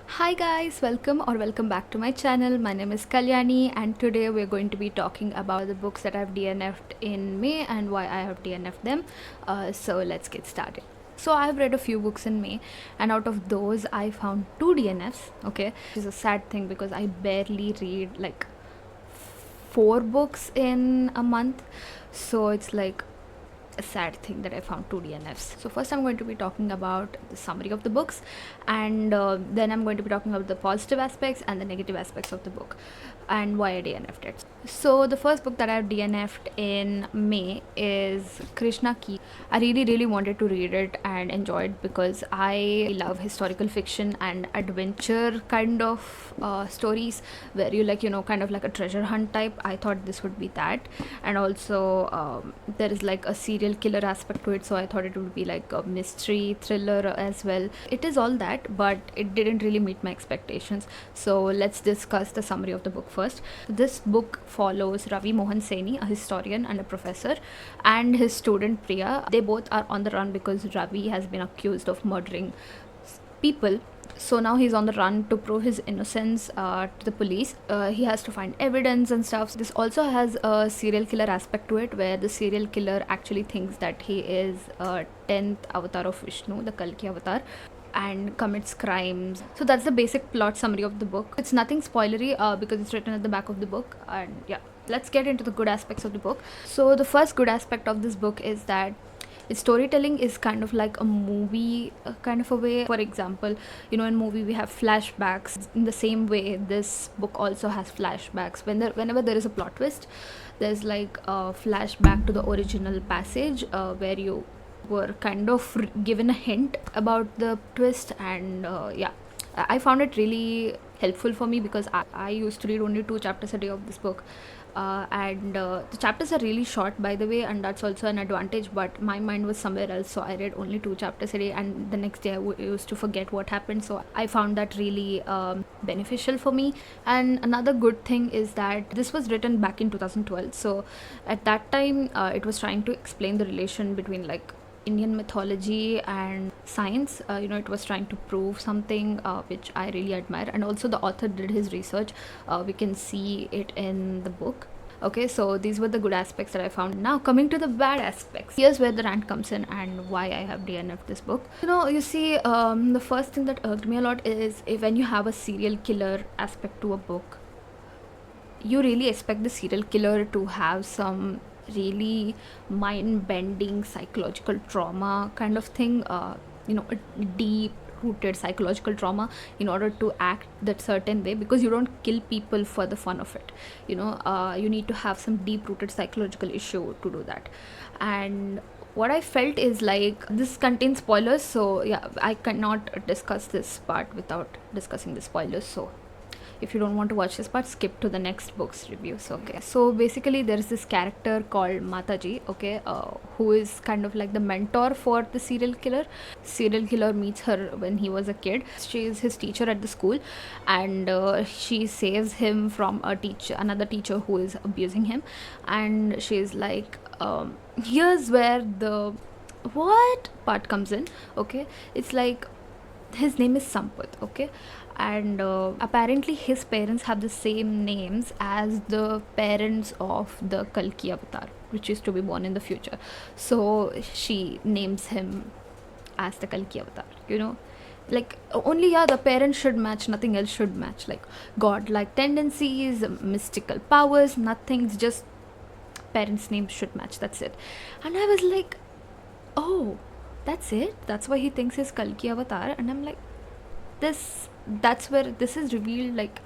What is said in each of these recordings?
Hi guys, welcome back to my channel. My name is Kalyani and today we're going to be talking about the books that I've DNF'd in May and why I have DNF'd them. So let's get started. So I've read a few books in May and out of those I found 2 DNFs, okay? Which is a sad thing because I barely read like 4 books in a month. So it's like a sad thing that I found 2 DNFs. So first I'm going to be talking about the summary of the books and then I'm going to be talking about the positive aspects and the negative aspects of the book and why I DNF'd it. So the first book that I've DNF'd in May is Krishna Key. I really wanted to read it and enjoy it because I love historical fiction and adventure kind of stories where you kind of like a treasure hunt type. I thought this would be that, and also there is like a serial killer aspect to it, so I thought it would be like a mystery thriller as well. It is all that, but it didn't really meet my expectations. So let's discuss the summary of the book first. This book follows Ravi Mohan Saini, a historian and a professor, and his student Priya. They both are on the run because Ravi has been accused of murdering people. So now he's on the run to prove his innocence to the police. He has to find evidence and stuff. This also has a serial killer aspect to it, where the serial killer actually thinks that he is a 10th avatar of Vishnu, the Kalki avatar, and commits crimes. So that's the basic plot summary of the book. It's nothing spoilery because it's written at the back of the book. And yeah, let's get into the good aspects of the book. So the first good aspect of this book is that its storytelling is kind of like a movie kind of a way. For example, in movie we have flashbacks. In the same way, this book also has flashbacks. Whenever there is a plot twist, there's like a flashback to the original passage where you were kind of given a hint about the twist. And yeah, I found it really helpful for me because I used to read only 2 chapters a day of this book. And the chapters are really short, by the way, and that's also an advantage, but my mind was somewhere else, so I read only 2 chapters a day, and the next day I used to forget what happened. So I found that really beneficial for me. And another good thing is that this was written back in 2012, so at that time it was trying to explain the relation between like Indian mythology and science. It was trying to prove something which I really admire, and also the author did his research. We can see it in the book. Okay, so these were the good aspects that I found. Now coming to the bad aspects, here's where the rant comes in and why I have DNF'd this book. You see, the first thing that irked me a lot is when you have a serial killer aspect to a book, you really expect the serial killer to have some really mind-bending psychological trauma kind of thing, a deep rooted psychological trauma, in order to act that certain way, because you don't kill people for the fun of it. You need to have some deep rooted psychological issue to do that. And what I felt is like this contains spoilers, so yeah, I cannot discuss this part without discussing the spoilers. So if you don't want to watch this part, skip to the next book's reviews. Okay, so basically there is this character called Mataji, okay, who is kind of like the mentor for the serial killer meets her when he was a kid. She is his teacher at the school, and she saves him from another teacher who is abusing him. And she's like, here's where the what part comes in. Okay, it's like his name is Sampath, okay, and apparently his parents have the same names as the parents of the Kalki avatar, which is to be born in the future. So she names him as the Kalki avatar. Like, only, yeah, the parents should match, nothing else should match. Like godlike tendencies, mystical powers, nothing's just parents' names should match, that's it. And I was like, oh, that's it, that's why he thinks he's Kalki avatar. And I'm like, that's where this is revealed, like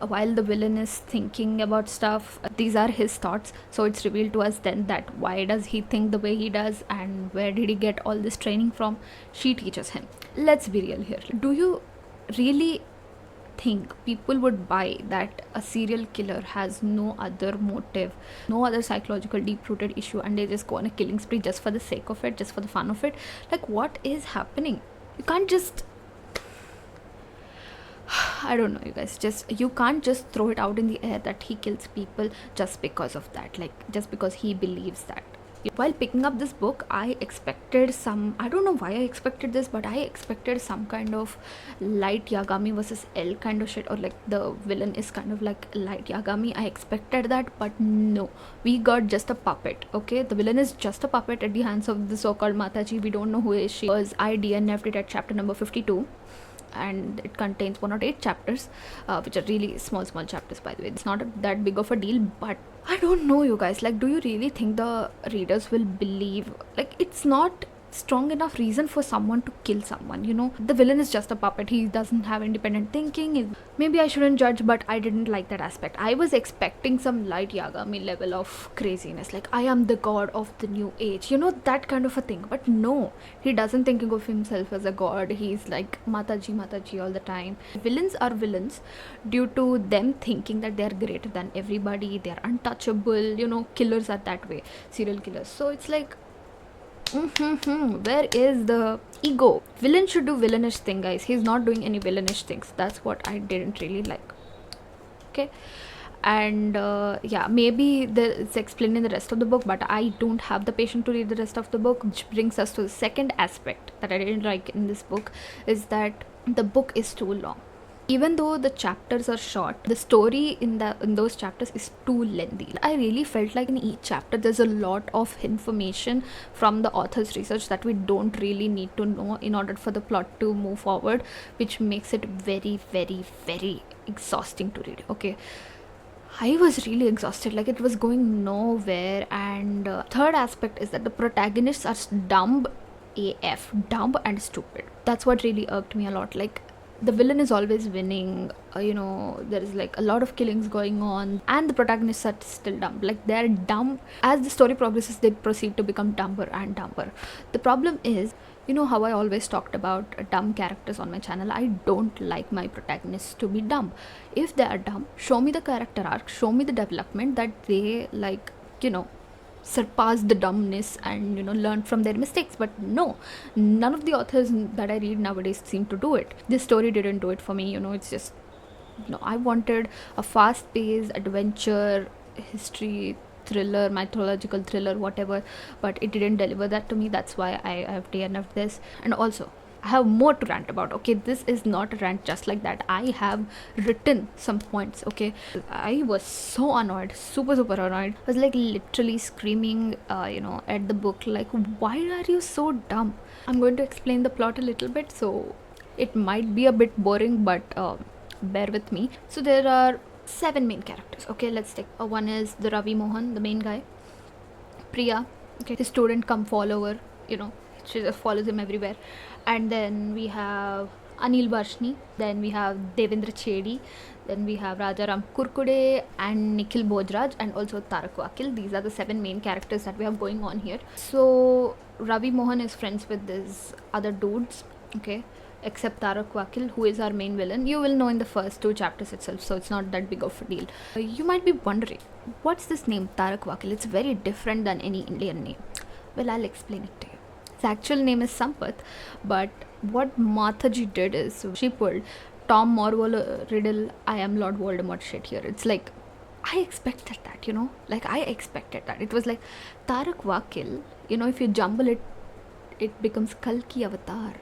while the villain is thinking about stuff, these are his thoughts. So it's revealed to us then that why does he think the way he does, and where did he get all this training from? She teaches him. Let's be real here. Do you really think people would buy that a serial killer has no other motive, no other psychological deep rooted issue, and they just go on a killing spree just for the sake of it, just for the fun of it? Like, what is happening? You can't just I don't know, you guys, you can't just throw it out in the air that he kills people just because of that, like just because he believes that. While picking up this book, I expected some, I don't know why I expected this, but I expected some kind of light Yagami versus L kind of shit, or like the villain is kind of like light Yagami. I expected that, but no, we got just a puppet. Okay, the villain is just a puppet at the hands of the so-called Mataji. We don't know who is she, because I DNF'd it at chapter number 52, and it contains 108 chapters, which are really small chapters, by the way. It's not that big of a deal, but I don't know, you guys, like, do you really think the readers will believe, like, it's not strong enough reason for someone to kill someone, you know? The villain is just a puppet. He doesn't have independent thinking. Maybe I shouldn't judge, but I didn't like that aspect. I was expecting some light Yagami level of craziness, like, I am the god of the new age, you know, that kind of a thing. But no, he doesn't thinking of himself as a god. He's like Mataji all the time. Villains are villains due to them thinking that they're greater than everybody, they're untouchable, you know. Killers are that way, serial killers. So it's like, where is the ego? Villain should do villainish thing, guys. He's not doing any villainish things. That's what I didn't really like. Okay, and yeah, maybe it's explained in the rest of the book, but I don't have the patience to read the rest of the book, which brings us to the second aspect that I didn't like in this book, is that the book is too long. Even though the chapters are short, the story in those chapters is too lengthy. I really felt like in each chapter there's a lot of information from the author's research that we don't really need to know in order for the plot to move forward, which makes it very exhausting to read. Okay, I was really exhausted, like it was going nowhere. And third aspect is that the protagonists are dumb AF, dumb and stupid. That's what really irked me a lot. Like, the villain is always winning, you know, there is like a lot of killings going on, and the protagonists are still dumb. Like, they're dumb. As the story progresses, they proceed to become dumber and dumber. The problem is, you know how I always talked about dumb characters on my channel. I don't like my protagonists to be dumb. If they are dumb, show me the character arc, show me the development that they, like, you know, surpass the dumbness and, you know, learn from their mistakes. But no, none of the authors that I read nowadays seem to do it. This story didn't do it for me, you know. It's just, you know, I wanted a fast-paced adventure, history thriller, mythological thriller, whatever, but it didn't deliver that to me. That's why I have DNF'd this. And also, I have more to rant about. Okay, this is not a rant just like that. I have written some points. Okay, I was so annoyed, super annoyed. I was like literally screaming, you know, at the book, like, why are you so dumb? I'm going to explain the plot a little bit, so it might be a bit boring, but bear with me. So there are 7 main characters. Okay, let's take one is the Ravi Mohan, the main guy. Priya, okay, his student come follower, you know, she just follows him everywhere. And then we have Anil Varshni, then we have Devendra Chedi, then we have Rajaram Kurkude and Nikhil Bojraj, and also Tarak Wakil. These are the 7 main characters that we have going on here. So Ravi Mohan is friends with these other dudes, okay, except Tarak Wakil, who is our main villain. You will know in the first 2 chapters itself, so it's not that big of a deal. You might be wondering, what's this name Tarak Wakil? It's very different than any Indian name. Well, I'll explain it to you. His actual name is Sampath, but what Mataji did is she pulled Tom Morwell riddle, I am Lord Voldemort shit here. It's like, I expected that, you know, like I expected that. It was like Tarak Wakil, you know, if you jumble it, it becomes Kalki Avatar.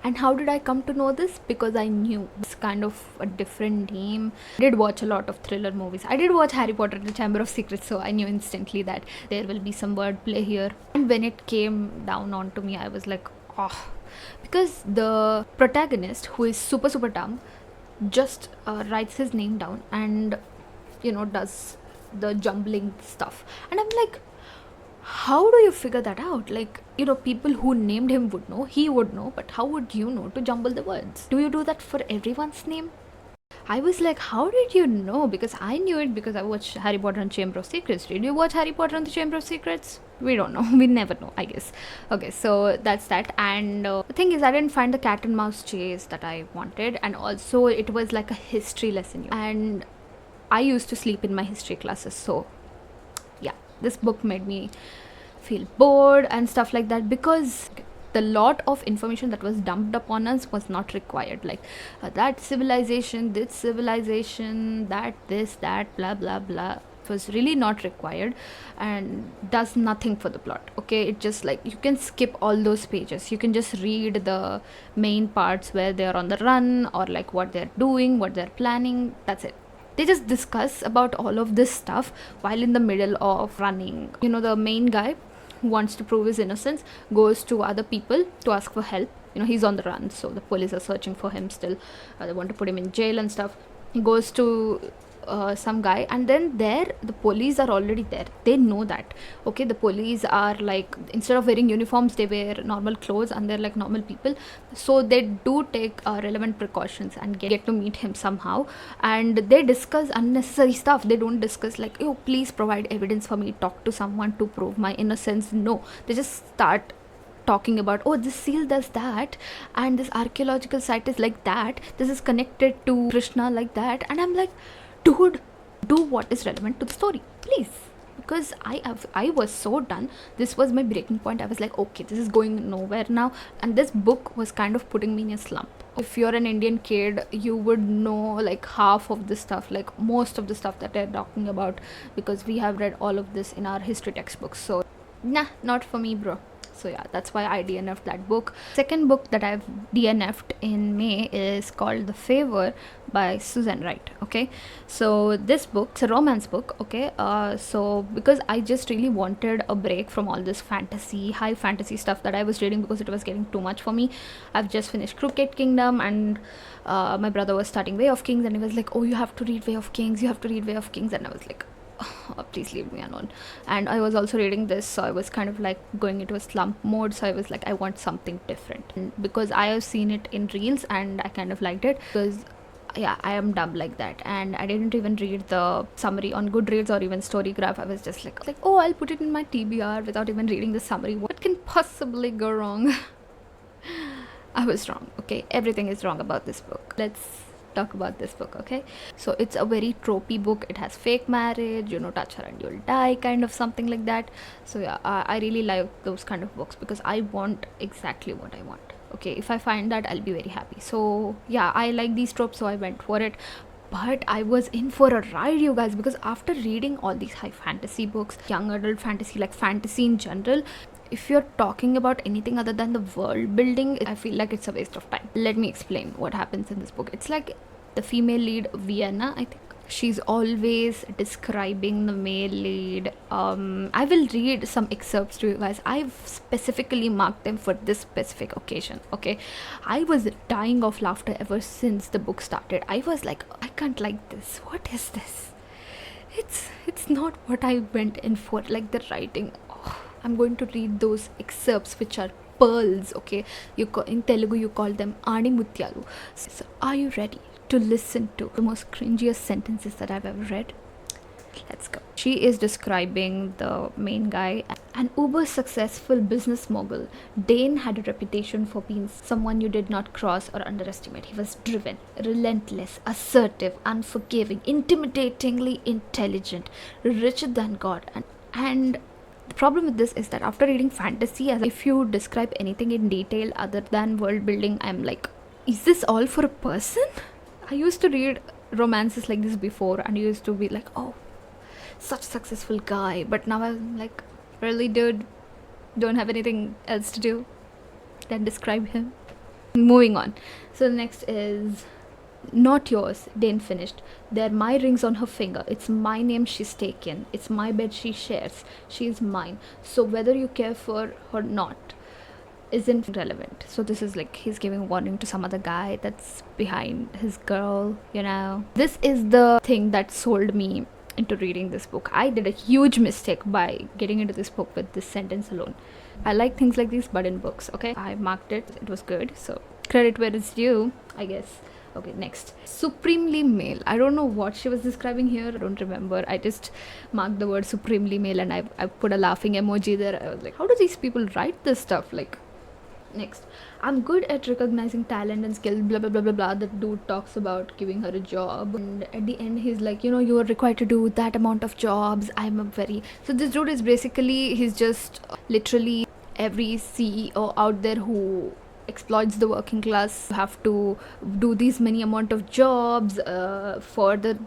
And how did I come to know this? Because I knew it's kind of a different name. I did watch a lot of thriller movies. I did watch Harry Potter and the Chamber of Secrets, so I knew instantly that there will be some wordplay here. And when it came down onto me, I was like, oh. Because the protagonist, who is super dumb, just writes his name down and, you know, does the jumbling stuff. And I'm like, how do you figure that out? Like, you know, people who named him would know, he would know, but how would you know to jumble the words? Do you do that for everyone's name? I was like, how did you know? Because I knew it because I watched Harry Potter and Chamber of Secrets. Did you watch Harry Potter and the Chamber of Secrets? We don't know. We never know, I guess. Okay, so that's that. And the thing is, I didn't find the cat and mouse chase that I wanted. And also, it was like a history lesson. And I used to sleep in my history classes, so yeah, this book made me feel bored and stuff like that, because the lot of information that was dumped upon us was not required. Like that civilization, this civilization, that, this, that, blah blah blah. was really not required and does nothing for the plot. Okay, it just like you can skip all those pages, you can just read the main parts where they're on the run or like what they're doing, what they're planning. That's it. They just discuss about all of this stuff while in the middle of running. You know, the main guy who wants to prove his innocence goes to other people to ask for help. You know, he's on the run, so the police are searching for him still. They want to put him in jail and stuff. He goes to some guy, and then there the police are already there. They know that. Okay, the police are like, instead of wearing uniforms, they wear normal clothes and they're like normal people. So they do take relevant precautions and get to meet him somehow. And they discuss unnecessary stuff. They don't discuss like, oh, please provide evidence for me, talk to someone to prove my innocence. No, they just start talking about, oh, this seal does that, and this archaeological site is like that, this is connected to Krishna like that. And I'm like, dude, do what is relevant to the story, please. Because I was so done. This was my breaking point. I was like, okay, this is going nowhere now. And this book was kind of putting me in a slump. If you're an Indian kid, you would know like half of the stuff, like most of the stuff that they're talking about, because we have read all of this in our history textbooks. So nah, not for me, bro. So yeah, that's why I DNF'd that book. Second book that I've DNF'd in May is called The Favor by Susan Wright. Okay, so this book, it's a romance book. Okay, so because I just really wanted a break from all this fantasy, high fantasy stuff that I was reading, because it was getting too much for me. I've just finished Crooked Kingdom, and my brother was starting Way of Kings, and he was like, oh, you have to read Way of Kings, you have to read Way of Kings. And I was like, oh, please leave me alone. And I was also reading this, so I was kind of like going into a slump mode. So I was like, I want something different, and because I have seen it in reels and I kind of liked it, because yeah, I am dumb like that. And I didn't even read the summary on Goodreads or even Storygraph. I was just like, oh, I'll put it in my TBR without even reading the summary. What can possibly go wrong? I was wrong. Okay, everything is wrong about this book. Let's talk about this book. Okay, so it's a very tropey book. It has fake marriage, you know, touch her and you'll die, kind of something like that. So yeah, I really like those kind of books, because I want exactly what I want. Okay, if I find that, I'll be very happy. So yeah, I like these tropes, so I went for it. But I was in for a ride, you guys, because after reading all these high fantasy books, young adult fantasy, like fantasy in general, if you're talking about anything other than the world building, I feel like it's a waste of time. Let me explain what happens in this book. It's like the female lead, Vienna, I think, she's always describing the male lead. I will read some excerpts to you guys. I've specifically marked them for this specific occasion. Okay, I was dying of laughter ever since the book started. I was like, I can't like this. What is this? It's not what I went in for. Like the writing, I'm going to read those excerpts which are pearls. Okay, in Telugu you call them Ani Mutyalu. So are you ready to listen to the most cringiest sentences that I've ever read? Let's go. She is describing the main guy, an uber successful business mogul. Dane had a reputation for being someone you did not cross or underestimate. He was driven, relentless, assertive, unforgiving, intimidatingly intelligent, richer than God. And the problem with this is that after reading fantasy, if you describe anything in detail other than world building, I'm like, is this all for a person? I used to read romances like this before, and I used to be like, oh, such successful guy. But now I'm like, really, dude, don't have anything else to do than describe him. Moving on. So the next is, not yours, Dane finished. They're my rings on her finger. It's my name she's taken. It's my bed she shares. She is mine. So whether you care for her or not isn't relevant. So this is like he's giving warning to some other guy that's behind his girl, you know. This is the thing that sold me into reading this book. I did a huge mistake by getting into this book with this sentence alone. I like things like this, but in books. Okay, I marked it. It was good. So credit where it's due, I guess. Okay, next. Supremely male. I don't know what she was describing here. I don't remember. I just marked the word supremely male, and I put a laughing emoji there. I was like, how do these people write this stuff? Like, next. I'm good at recognizing talent and skill, blah blah blah blah blah. The dude talks about giving her a job, and at the end he's like, you know, you are required to do that amount of jobs. So this dude is basically, he's just literally every CEO out there who exploits the working class. You have to do these many amount of jobs for the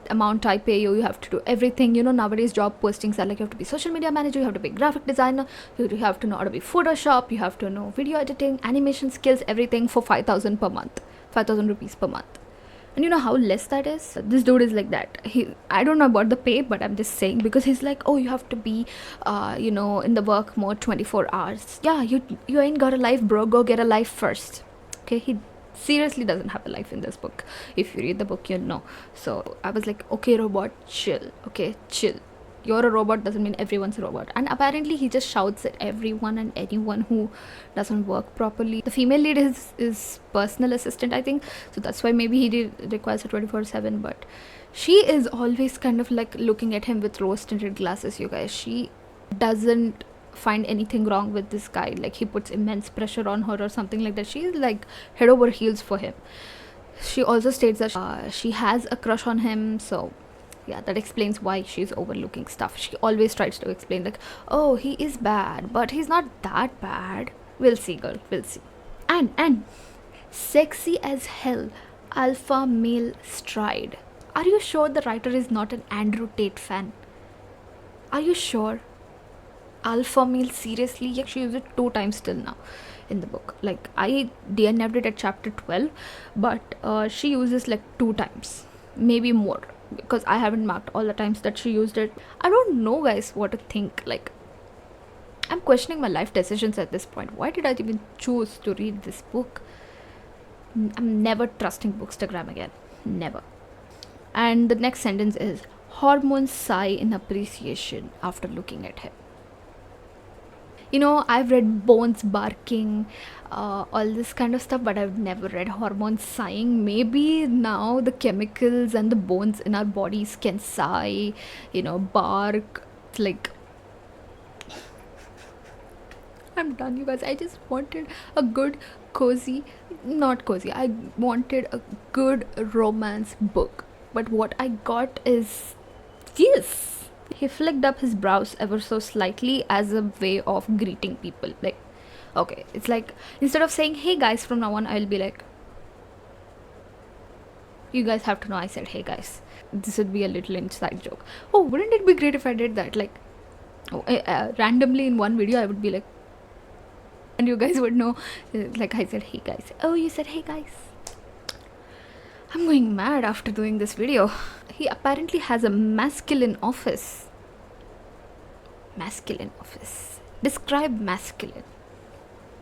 amount I pay you, you have to do everything. You know, nowadays job postings are like you have to be social media manager, you have to be graphic designer, you have to know how to be Photoshop, you have to know video editing, animation skills, everything for 5,000 per month, 5,000 rupees per month. And you know how less that is? This dude is like that. I don't know about the pay, but I'm just saying, because he's like, oh, you have to be, in the work mode 24 hours. Yeah, you ain't got a life, bro. Go get a life first. Okay, he seriously doesn't have a life in this book. If you read the book, you'll know. So I was like, okay, robot, chill. Okay, chill. You're a robot doesn't mean everyone's a robot. And apparently he just shouts at everyone and anyone who doesn't work properly. The female lead is his personal assistant, I think, so that's why maybe he requires a 24/7. But she is always kind of like looking at him with rose tinted glasses, you guys. She doesn't find anything wrong with this guy, like he puts immense pressure on her or something like that. She's like head over heels for him. She also states that she has a crush on him, so yeah, that explains why she's overlooking stuff. She always tries to explain like, oh, he is bad, but he's not that bad. We'll see, girl, we'll see. And sexy as hell, alpha male stride. Are you sure the writer is not an Andrew Tate fan? Are you sure? Alpha male, seriously? Yeah, she used it 2 times till now in the book. Like, I DNFed it at chapter 12, but she uses like 2 times, maybe more, because I haven't marked all the times that she used it. I don't know, guys, what to think. Like, I'm questioning my life decisions at this point. Why did I even choose to read this book? I'm never trusting Bookstagram again. Never. And the next sentence is, hormones sigh in appreciation after looking at him. You know, I've read bones barking, all this kind of stuff, but I've never read hormones sighing. Maybe now the chemicals and the bones in our bodies can sigh, bark. It's like, I'm done, you guys. I just wanted a good, I wanted a good romance book. But what I got is this. He flicked up his brows ever so slightly as a way of greeting people. Like, okay, it's like, instead of saying, hey guys, from now on, I'll be like, you guys have to know I said, hey guys. This would be a little inside joke. Oh, wouldn't it be great if I did that? Like, randomly in one video, I would be like, and you guys would know, like I said, hey guys. Oh, you said, hey guys. I'm going mad after doing this video. He apparently has a masculine office. Masculine office. Describe masculine.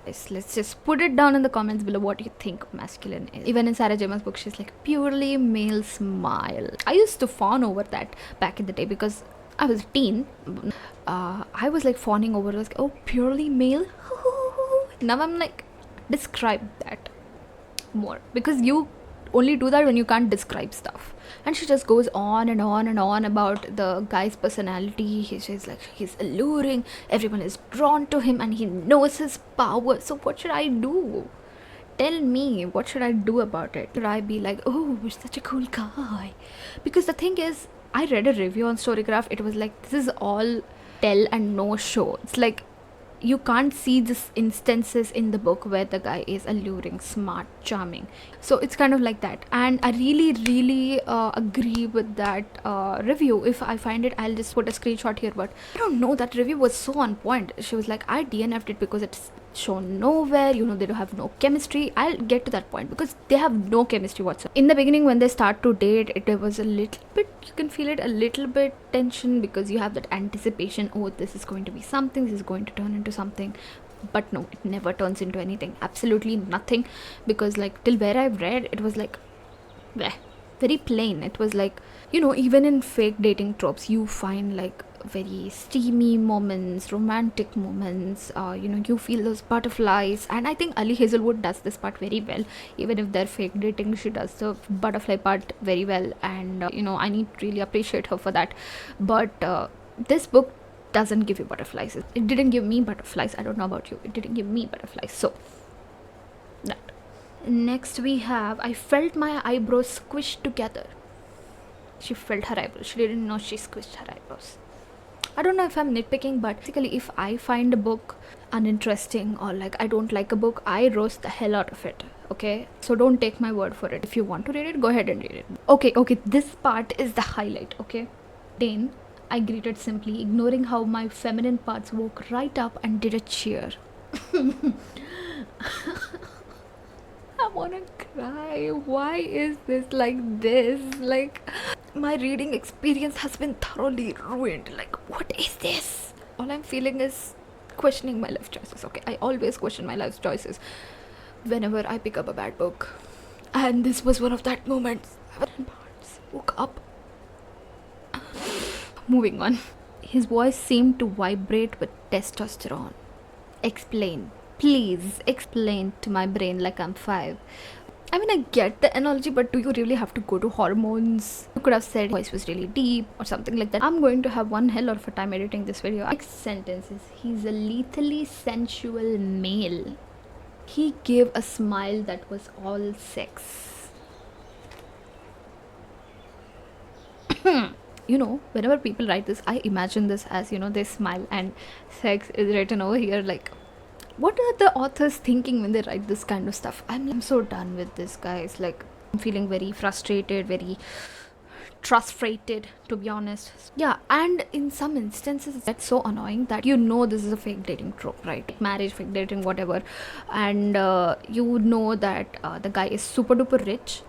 Yes, let's just put it down in the comments below what you think masculine is. Even in Sarah Jema's book, she's like, purely male smile. I used to fawn over that back in the day because I was a teen. I was like fawning over, like, oh, purely male. Now I'm like, describe that more, because you only do that when you can't describe stuff. And she just goes on and on and on about the guy's personality. She's like, he's alluring, everyone is drawn to him, and he knows his power. So what should I do? Tell me, what should I do about it? Should I be like, oh, he's such a cool guy? Because the thing is, I read a review on Storygraph. It was like, this is all tell and no show. It's like, you can't see this instances in the book where the guy is alluring, smart, charming. So it's kind of like that. And I really agree with that review. If I find it, I'll just put a screenshot here. But I don't know, that review was so on point. She was like, I DNF'd it because it's shown nowhere, they don't have no chemistry. I'll get to that point, because they have no chemistry whatsoever. In the beginning, when they start to date, it was a little bit, you can feel it, a little bit tension, because you have that anticipation, oh, this is going to be something, this is going to turn into something. But no, it never turns into anything, absolutely nothing. Because like, till where I've read, it was like, bleh, very plain. It was like, even in fake dating tropes, you find like very steamy moments, romantic moments, you feel those butterflies. And I think Ali Hazelwood does this part very well. Even if they're fake dating, she does the butterfly part very well. And I need to really appreciate her for that. But this book doesn't give you butterflies. It didn't give me butterflies. I don't know about you, it didn't give me butterflies. So that. Next we have, I felt my eyebrows squished together. She felt her eyebrows. She didn't know she squished her eyebrows. I don't know if I'm nitpicking, but basically if I find a book uninteresting or like I don't like a book, I roast the hell out of it. Okay, so don't take my word for it. If you want to read it, go ahead and read it. Okay, this part is the highlight. Okay, Dane, I greeted simply, ignoring how my feminine parts woke right up and did a cheer. I wanna cry. Why is this like this? Like, my reading experience has been thoroughly ruined. Like, what is this? All I'm feeling is questioning my life choices. Okay, I always question my life choices whenever I pick up a bad book. And this was one of that moments. My parts woke up. Moving on. His voice seemed to vibrate with testosterone. Explain. Please explain to my brain like I'm 5. I mean, I get the analogy, but do you really have to go to hormones? You could have said voice was really deep or something like that. I'm going to have one hell of a time editing this video. Next sentence is, he's a lethally sensual male. He gave a smile that was all sex. You know, whenever people write this, I imagine this as, you know, they smile and sex is written over here. Like, what are the authors thinking when they write this kind of stuff? I'm so done with this, guys. Like, I'm feeling very frustrated, very frustrated, to be honest. Yeah, and in some instances that's so annoying that you know this is a fake dating trope, right? Marriage, fake dating, whatever. And you know that the guy is super duper rich,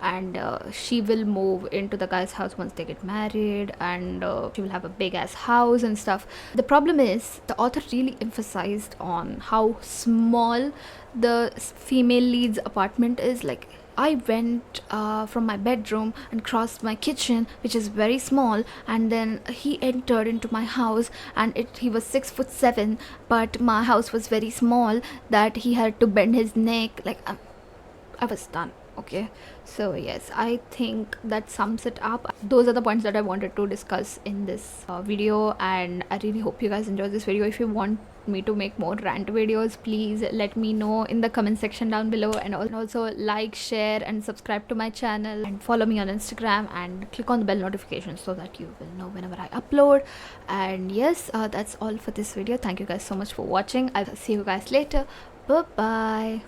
and she will move into the guy's house once they get married, and she will have a big ass house and stuff. The problem is the author really emphasized on how small the female lead's apartment is. Like, I went from my bedroom and crossed my kitchen, which is very small, and then he entered into my house, and he was 6'7", but my house was very small that he had to bend his neck. Like, I was done. Okay, so yes, I think that sums it up. Those are the points that I wanted to discuss in this video, and I really hope you guys enjoyed this video. If you want me to make more rant videos, please let me know in the comment section down below, and also like, share and subscribe to my channel, and follow me on Instagram, and click on the bell notification so that you will know whenever I upload. And yes, that's all for this video. Thank you guys so much for watching. I'll see you guys later. Bye bye.